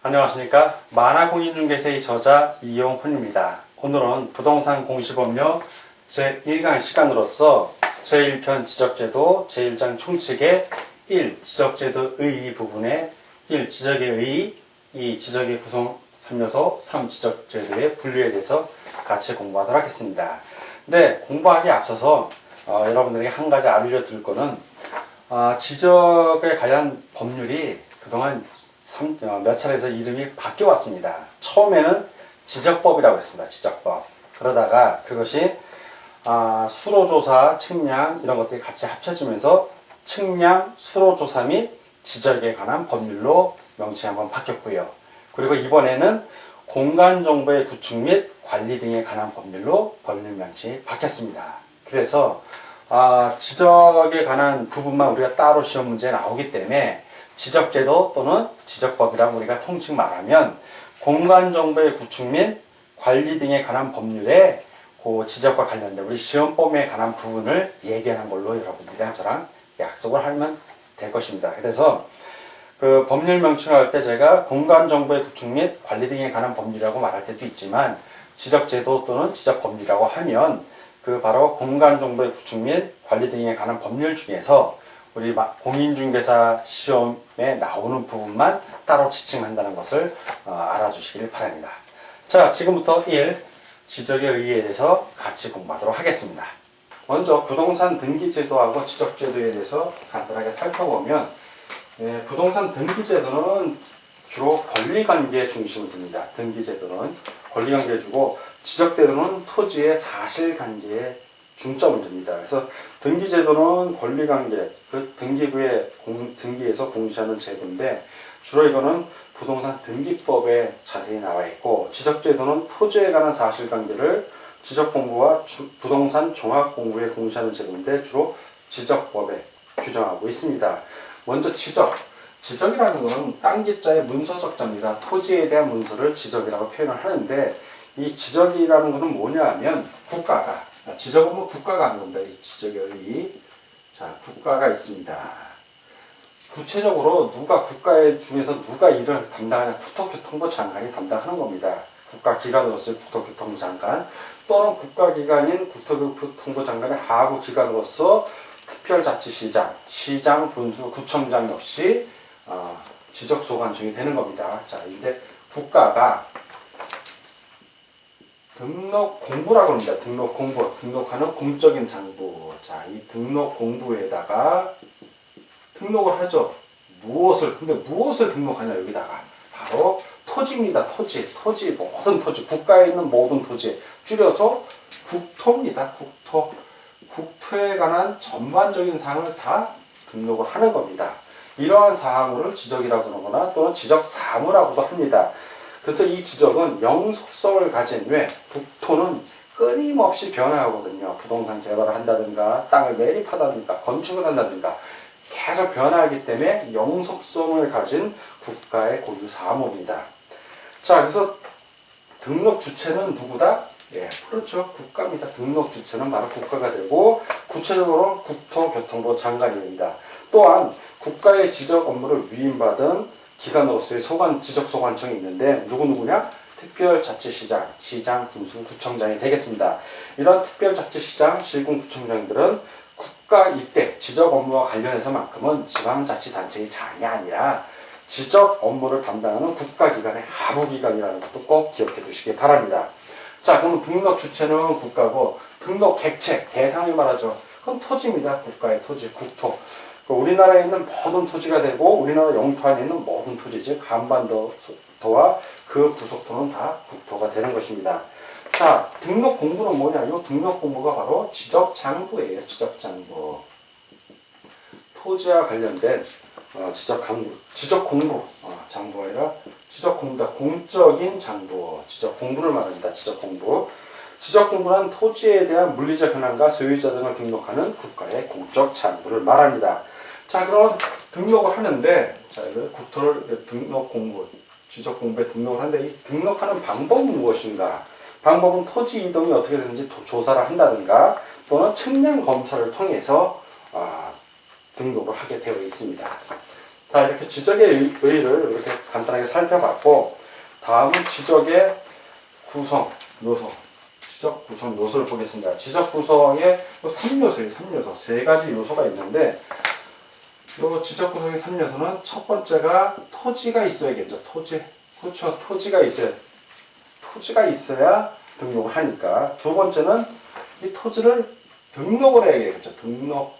안녕하십니까. 만화공인중개사의 저자 이용훈입니다. 오늘은 부동산 공시법령 제1강 시간으로서 제1편 지적제도 제1장 총칙의 1. 지적제도 의의 부분의 1. 지적의 의의, 2. 지적의 구성 3요소, 3. 지적제도의 분류에 대해서 같이 공부하도록 하겠습니다. 근데 공부하기에 앞서서 여러분들에게 한 가지 알려드릴 거는 지적에 관한 법률이 그동안 몇 차례에서 이름이 바뀌어 왔습니다. 처음에는 지적법이라고 했습니다. 지적법. 그러다가 그것이 수로조사, 측량 이런 것들이 같이 합쳐지면서 측량, 수로조사 및 지적에 관한 법률로 명칭이 한번 바뀌었고요. 그리고 이번에는 공간정보의 구축 및 관리 등에 관한 법률로 법률 명칭이 바뀌었습니다. 그래서 지적에 관한 부분만 우리가 따로 시험 문제에 나오기 때문에 지적제도 또는 지적법이라고 우리가 통칭 말하면 공간정보의 구축 및 관리 등에 관한 법률에 그 지적과 관련된 우리 시험범위에 관한 부분을 얘기하는 걸로 여러분들이랑 저랑 약속을 하면 될 것입니다. 그래서 그 법률 명칭을 할 때 제가 공간정보의 구축 및 관리 등에 관한 법률이라고 말할 때도 있지만 지적제도 또는 지적법률이라고 하면 그 바로 공간정보의 구축 및 관리 등에 관한 법률 중에서 우리 공인중개사 시험에 나오는 부분만 따로 지칭한다는 것을 알아주시길 바랍니다. 자, 지금부터 1. 지적의 의의에 대해서 같이 공부하도록 하겠습니다. 먼저 부동산 등기제도하고 지적제도에 대해서 간단하게 살펴보면 부동산 등기제도는 주로 권리관계 중심을 둡니다. 등기제도는 권리관계를 주고 지적제도는 토지의 사실관계에 중점을 둡니다. 그래서 등기제도는 권리관계, 그 등기부의 등기에서 공시하는 제도인데 주로 이거는 부동산 등기법에 자세히 나와 있고 지적제도는 토지에 관한 사실관계를 지적공부와 부동산 종합공부에 공시하는 제도인데 주로 지적법에 규정하고 있습니다. 먼저 지적이라는 것은 땅기자의 문서적자입니다. 토지에 대한 문서를 지적이라고 표현을 하는데 이 지적이라는 것은 뭐냐 하면 국가가 지적은 뭐 국가가 하는 겁니다. 이 지적의 의의. 자, 국가가 있습니다. 구체적으로 국가의 중에서 누가 일을 담당하냐 국토교통부 장관이 담당하는 겁니다. 국가기관으로서의 국토교통부 장관 또는 국가기관인 국토교통부 장관의 하부 기관으로서 특별자치시장, 시장, 군수, 구청장 역시 지적소관청이 되는 겁니다. 자, 근데 국가가 등록공부라고 합니다. 등록공부, 등록하는 공적인 장부. 자, 이 등록공부에다가 등록을 하죠. 근데 무엇을 등록하냐, 여기다가. 바로 토지입니다. 토지, 모든 토지, 국가에 있는 모든 토지. 줄여서 국토입니다. 국토에 관한 전반적인 사항을 다 등록을 하는 겁니다. 이러한 사항을 지적이라고 하거나 또는 지적사무라고도 합니다. 그래서 이 지적은 영속성을 가진 왜 국토는 끊임없이 변화하거든요. 부동산 개발을 한다든가 땅을 매립하다든가 건축을 한다든가 계속 변화하기 때문에 영속성을 가진 국가의 고유 사무입니다. 자, 그래서 등록 주체는 누구다? 예, 그렇죠. 국가입니다. 등록 주체는 바로 국가가 되고 구체적으로 국토교통부 장관입니다. 또한 국가의 지적 업무를 위임받은 기관으로서의 지적소관청이 있는데 누구냐? 특별자치시장, 시장, 군수, 구청장이 되겠습니다. 이런 특별자치시장, 시군, 구청장들은 국가 일대 지적 업무와 관련해서만큼은 지방자치단체의 장이 아니라 지적 업무를 담당하는 국가기관의 하부기관이라는 것도 꼭 기억해 두시기 바랍니다. 자, 그럼 등록 주체는 국가고 등록 객체, 대상을 말하죠. 그건 토지입니다. 국가의 토지, 국토. 우리나라에 있는 모든 토지가 되고 우리나라 영토 안에 있는 모든 토지, 즉 한반도와 그 부속토는 다 국토가 되는 것입니다. 자, 등록 공부는 뭐냐? 이 등록 공부가 바로 지적장부예요. 지적장부. 토지와 관련된 지적공부, 장부가 아니라 지적공부다. 공적인 장부, 지적공부를 말합니다. 지적공부. 지적공부는 토지에 대한 물리적 현황과 소유자 등을 등록하는 국가의 공적 장부를 말합니다. 자, 그럼 등록을 하는데, 자, 국토를 등록 공부, 지적 공부에 등록을 하는데, 이 등록하는 방법은 무엇인가? 방법은 토지 이동이 어떻게 되는지 조사를 한다든가, 또는 측량 검사를 통해서 등록을 하게 되어 있습니다. 자, 이렇게 지적의 의의를 이렇게 간단하게 살펴봤고, 다음은 지적의 구성, 요소. 지적 구성 요소를 보겠습니다. 지적 구성의 3요소예요. 3요소. 세 가지 요소가 있는데, 이 지적 구성의 3요소는 첫 번째가 토지가 있어야겠죠. 토지. 그렇죠. 토지가 있어야 등록을 하니까. 두 번째는 이 토지를 등록을 해야겠죠. 등록.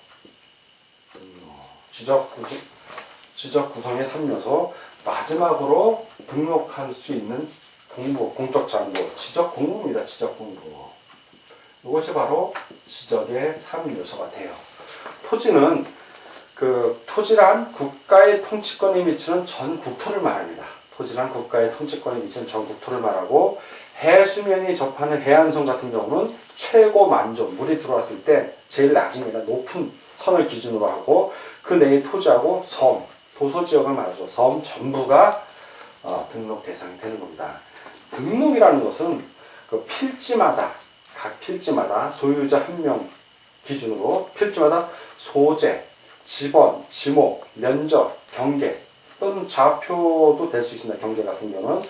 지적 구성의 3요소. 마지막으로 등록할 수 있는 공부, 공적 장부, 지적 공부입니다. 지적 공부. 이것이 바로 지적의 3요소가 돼요. 토지는 토지란 국가의 통치권에 미치는 전 국토를 말합니다. 토지란 국가의 통치권에 미치는 전 국토를 말하고, 해수면이 접하는 해안선 같은 경우는 최고 만조, 물이 들어왔을 때 제일 낮은 높은 선을 기준으로 하고, 그 내의 토지하고 섬, 도서지역을 말하죠. 섬 전부가 등록 대상이 되는 겁니다. 등록이라는 것은 각 필지마다 소유자 한 명 기준으로 필지마다 소재, 지번, 지목, 면적, 경계 또는 좌표도 될 수 있습니다. 경계 같은 경우는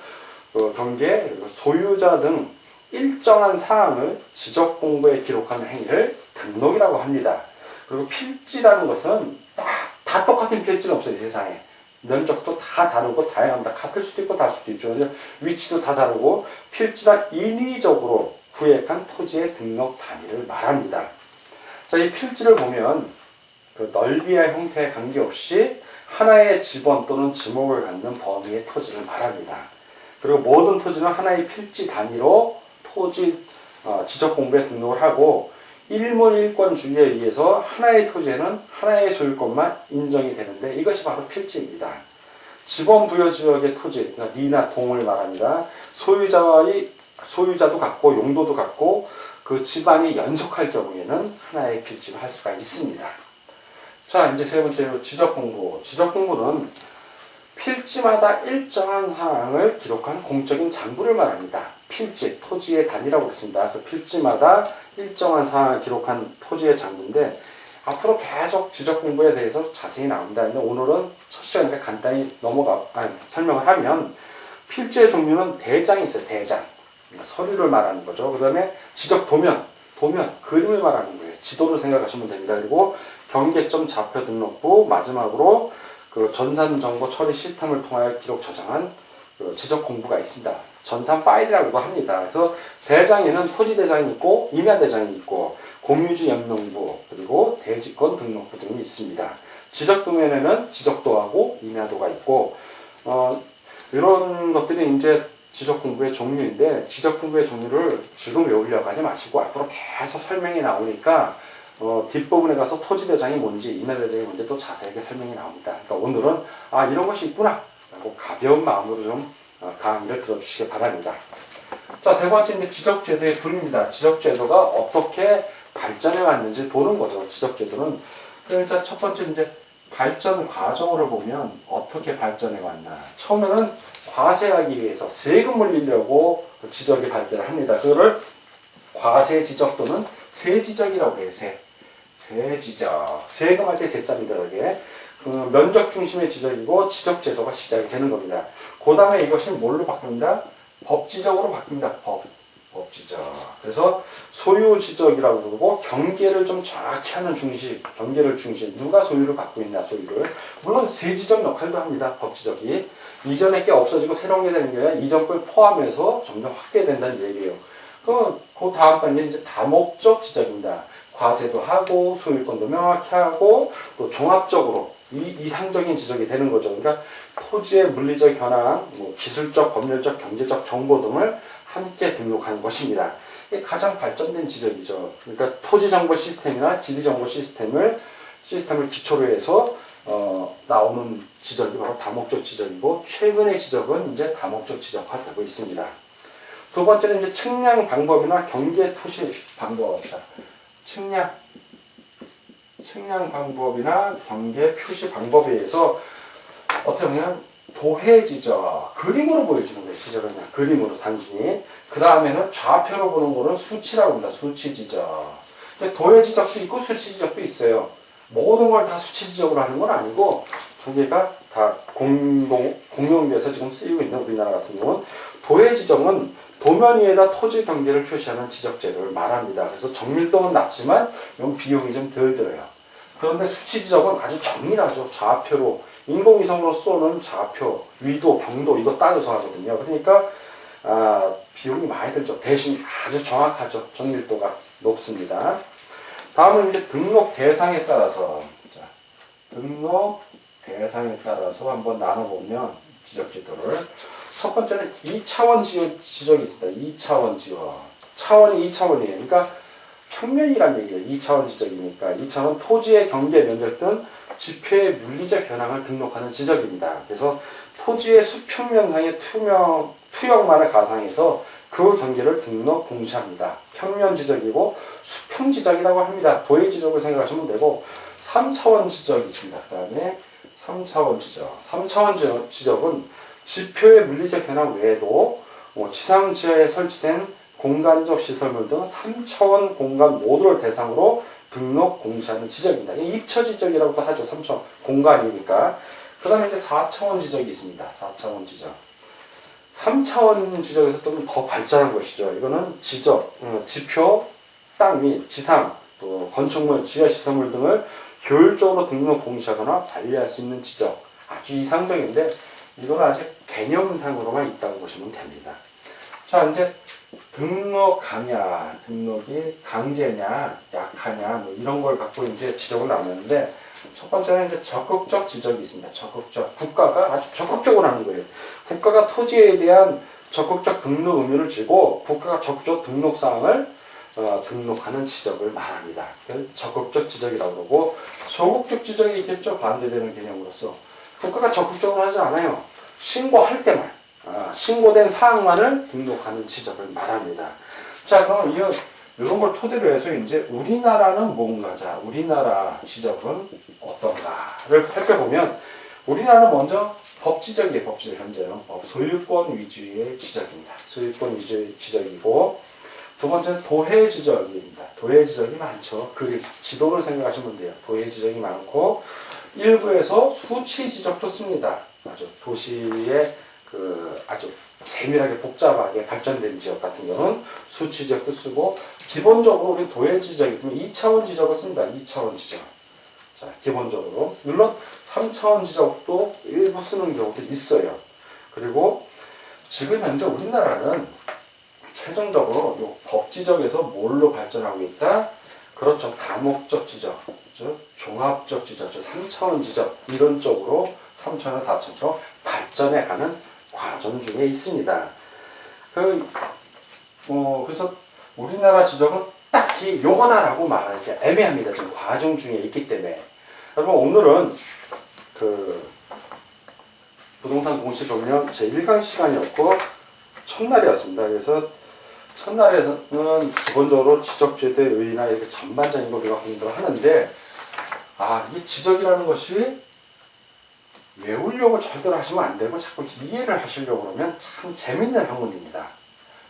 경계, 소유자 등 일정한 사항을 지적 공부에 기록하는 행위를 등록이라고 합니다. 그리고 필지라는 것은 다 똑같은 필지는 없어요. 세상에. 면적도 다 다르고 다양합니다. 같을 수도 있고 다를 수도 있죠. 위치도 다 다르고, 필지란 인위적으로 구획한 토지의 등록 단위를 말합니다. 자, 이 필지를 보면 넓이와 형태에 관계없이 하나의 지번 또는 지목을 갖는 범위의 토지를 말합니다. 그리고 모든 토지는 하나의 필지 단위로 토지 지적 공부에 등록을 하고, 일문일권주의에 의해서 하나의 토지에는 하나의 소유권만 인정이 되는데, 이것이 바로 필지입니다. 지번 부여 지역의 토지, 그러니까 리나 동을 말합니다. 소유자도 같고 용도도 같고 그 집안이 연속할 경우에는 하나의 필지로 할 수가 있습니다. 자, 이제 세 번째로 지적 공부. 지적 공부는 필지마다 일정한 사항을 기록한 공적인 장부를 말합니다. 필지, 토지의 단위라고 했습니다. 그 필지마다 일정한 사항을 기록한 토지의 장부인데, 앞으로 계속 지적 공부에 대해서 자세히 나옵니다. 근데 오늘은 첫 시간이니까 간단히 설명을 하면, 필지의 종류는 대장이 있어요. 대장. 서류를 말하는 거죠. 그 다음에 지적 도면, 그림을 말하는 거예요. 지도를 생각하시면 됩니다. 그리고 경계점 좌표 등록부, 마지막으로 전산 정보 처리 시스템을 통하여 기록 저장한 지적 공부가 있습니다. 전산 파일이라고도 합니다. 그래서 대장에는 토지 대장이 있고 임야 대장이 있고 공유지 연명부, 그리고 대지권 등록부 등이 있습니다. 지적 도면에는 지적도하고 임야도가 있고, 이런 것들이 이제 지적 공부의 종류인데, 지적 공부의 종류를 지금 외우려고 하지 마시고 앞으로 계속 설명이 나오니까 뒷부분에 가서 토지 대장이 뭔지, 임야 대장이 뭔지 또 자세하게 설명이 나옵니다. 그러니까 오늘은 이런 것이 있구나 라고 가벼운 마음으로 좀 강의를 들어주시기 바랍니다. 자, 세 번째 이제 지적제도의 불입니다. 지적제도가 어떻게 발전해 왔는지 보는 거죠. 지적제도는. 그러니까 첫 번째 이제 발전 과정으로 보면 어떻게 발전해 왔나. 처음에는 과세하기 위해서 세금을 내려고 지적이 발달을 합니다. 그거를 과세 지적 또는 세지적이라고 해요. 세지적. 세금할 때 세자입니다. 이게 면적 중심의 지적이고 지적제도가 시작이 되는 겁니다. 그 다음에 이것이 뭘로 바뀝니다? 법지적으로 바뀝니다. 법지적. 그래서 소유지적이라고 그러고, 경계를 좀 정확히 하는 중시, 경계를 중시, 누가 소유를 갖고 있나, 소유를. 물론 세지적 역할도 합니다. 법지적이. 이전에 게 없어지고 새로운 게 되는 게 아니라 이전 걸 포함해서 점점 확대된다는 얘기예요. 그 다음 단계는 이제 다목적 지적입니다. 과세도 하고 소유권도 명확히 하고 또 종합적으로 이상적인 지적이 되는 거죠. 그러니까 토지의 물리적 현황, 기술적, 법률적, 경제적 정보 등을 함께 등록하는 것입니다. 이게 가장 발전된 지적이죠. 그러니까 토지 정보 시스템이나 지리 정보 시스템을 기초로 해서 나오는 지적이 바로 다목적 지적이고, 최근의 지적은 이제 다목적 지적화되고 있습니다. 두 번째는 이제 측량 방법이나 경계 토시 방법입니다. 측량 방법이나 경계 표시 방법에 의해서 어떻게 보면 도해 지적, 그림으로 보여주는 거예요. 지적은 그냥 그림으로 단순히. 그 다음에는 좌표로 보는 거는 수치라고 합니다. 수치 지적. 도해 지적도 있고 수치 지적도 있어요. 모든 걸 다 수치 지적으로 하는 건 아니고 두 개가 다 공용돼서 지금 쓰이고 있는 우리나라 같은 경우는 도해 지정은 도면 위에다 토지 경계를 표시하는 지적 제도를 말합니다. 그래서 정밀도는 낮지만 이건 비용이 좀 덜 들어요. 그런데 수치 지적은 아주 정밀하죠. 좌표로 인공위성으로 쏘는 좌표, 위도, 경도 이거 따져서 하거든요. 그러니까 비용이 많이 들죠. 대신 아주 정확하죠. 정밀도가 높습니다. 다음은 이제 등록 대상에 따라서 등록 대상에 따라서 한번 나눠보면 지적지도를 첫 번째는 2차원 지적이 있습니다. 2차원 지적. 차원이 2차원이에요. 그러니까 평면이란 얘기예요. 2차원 지적이니까. 2차원 토지의 경계 면적 등 지표의 물리적 현황을 등록하는 지적입니다. 그래서 토지의 수평면상의 투영만을 가상해서 그 경계를 등록 공시합니다. 평면 지적이고 수평 지적이라고 합니다. 도해 지적을 생각하시면 되고 3차원 지적이 있습니다. 그 다음에 3차원 지적. 3차원 지적은 지표의 물리적 현황 외에도 지상 지하에 설치된 공간적 시설물 등 3차원 공간 모두를 대상으로 등록 공시하는 지적입니다. 입처 지적이라고도 하죠. 3차원 공간이니까. 그 다음에 이제 4차원 지적이 있습니다. 4차원 지적. 3차원 지적에서 좀 더 발전한 것이죠. 이거는 지적, 지표, 땅 및 지상, 또 건축물, 지하 시설물 등을 효율적으로 등록 공시하거나 관리할 수 있는 지적. 아주 이상적인데 이건 아직 개념상으로만 있다고 보시면 됩니다. 자, 이제 등록하냐, 등록이 강제냐, 약하냐, 뭐 이런 걸 갖고 이제 지적을 나누는데 첫 번째는 이제 적극적 지적이 있습니다. 적극적. 국가가 아주 적극적으로 하는 거예요. 국가가 토지에 대한 적극적 등록 의무를 지고 국가가 적극적 등록 사항을 등록하는 지적을 말합니다. 적극적 지적이라고 그러고 소극적 지적이 있겠죠. 반대되는 개념으로서. 국가가 적극적으로 하지 않아요. 신고할 때만. 신고된 사항만을 등록하는 지적을 말합니다. 자, 그럼 이런 걸 토대로 해서 이제 우리나라는 뭔가자, 우리나라 지적은 어떤가를 살펴보면 우리나라는 먼저 법지적이에요. 법지적 현재는 소유권 위주의 지적입니다. 소유권 위주의 지적이고 두 번째는 도해 지적입니다. 도해 지적이 많죠. 그 지도를 생각하시면 돼요. 도해 지적이 많고 일부에서 수치 지적도 씁니다. 아주 도시의 아주 세밀하게 복잡하게 발전된 지역 같은 경우는 수치 지적도 쓰고 기본적으로 우리 도해 지적이 2차원 지적을 씁니다. 2차원 지적. 자, 기본적으로. 물론 3차원 지적도 일부 쓰는 경우도 있어요. 그리고 지금 현재 우리나라는 최종적으로 이 법지적에서 뭘로 발전하고 있다? 그렇죠. 다목적 지적, 종합적 지적, 3차원 지적 이런 쪽으로 3차원, 4차원으로 발전해가는 과정 중에 있습니다. 그래서 우리나라 지적은 딱히 요거다라고 말하기 애매합니다. 지금 과정 중에 있기 때문에. 여러분 오늘은 부동산 공시 변경 제1강 시간이었고 첫날이었습니다. 그래서 첫날에는 기본적으로 지적제도의 의의나 이렇게 전반적인 걸 우리가 공부를 하는데 이 지적이라는 것이 외우려고 절대로 하시면 안 되고 자꾸 이해를 하시려고 그러면 참 재밌는 학문입니다.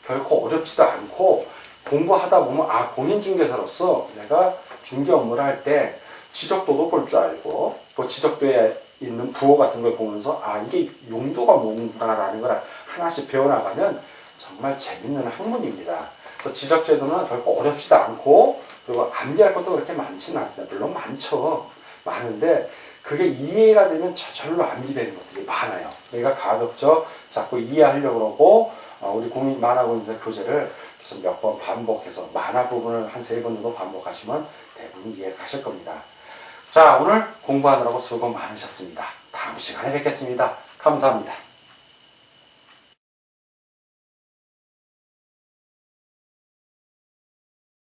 결코 어렵지도 않고 공부하다 보면 공인중개사로서 내가 중개 업무를 할 때 지적도도 볼 줄 알고 또 지적도에 있는 부호 같은 걸 보면서 이게 용도가 뭔가라는 걸 하나씩 배워나가면 정말 재밌는 학문입니다. 그래서 지적제도는 결코 어렵지도 않고 그리고 암기할 것도 그렇게 많지는 않습니다. 물론 많은데 그게 이해가 되면 저절로 암기되는 것들이 많아요. 그러니까 가급적 자꾸 이해하려고 그러고 우리 만화고 있는 교재를 계속 몇 번 반복해서 만화 부분을 한 3번 정도 반복하시면 대부분 이해가 가실 겁니다. 자, 오늘 공부하느라고 수고 많으셨습니다. 다음 시간에 뵙겠습니다. 감사합니다.